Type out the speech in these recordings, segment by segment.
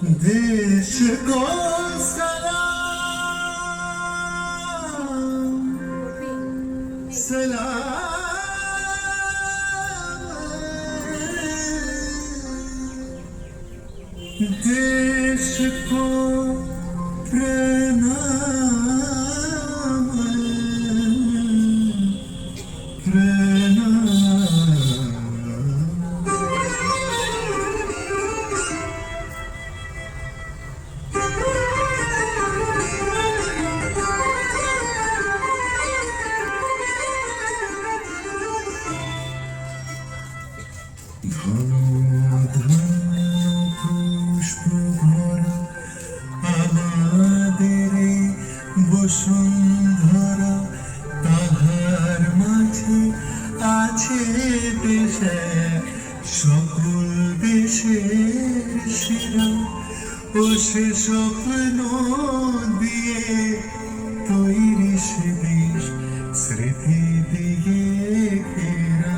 देश को सलाम सलाम देश को प्रणाम प्रणाम পুষ্প ভরা আমাদের বসুন্ধরা তাহার মাঝে আছে দেশে সকল দেশের সেরা ও সে স্বপ্ন দিয়ে তৈরি সে দেশ স্মৃতি দিয়ে ঘেরা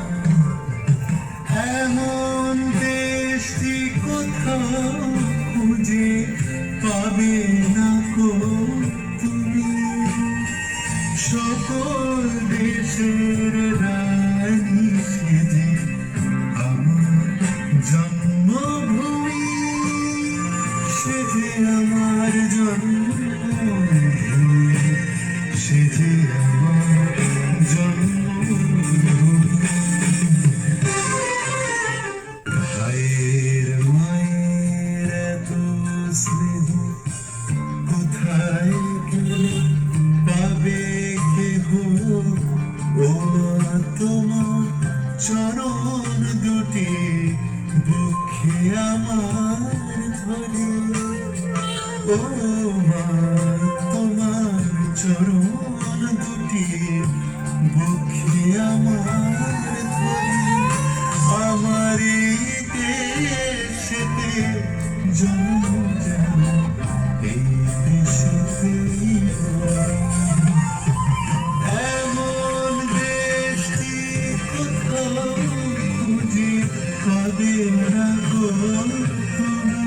এমন দেশটি কোথাও খুঁজে পাবে না গো তুমি সকল দেশের রানী সেজে আমার জন্মভূমি সেজে আমার জন্মভূমি সেজে আমার জন্মভূমি ভাইয়ের মায়ের এত স্নেহ কোথায় গেলে পাবে কেহ ও তোমার চরণ দুটি বুকে আমার ধরে ও মা তোমার চরণ দুটি বুকে আমার ধরে আমার এই দেশেতে জন্ম যেন এই দেশেতেই এমন দেশটি কোথাও খুঁজে পাবে না গো তুমি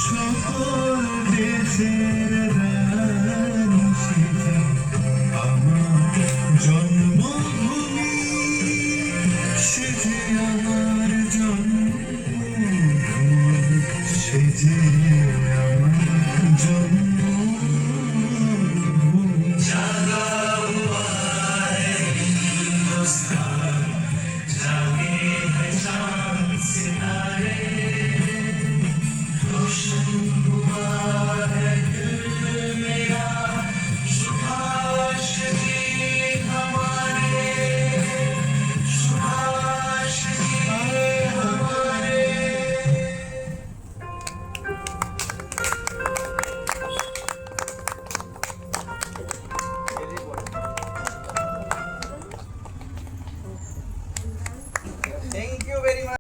সকল দেশের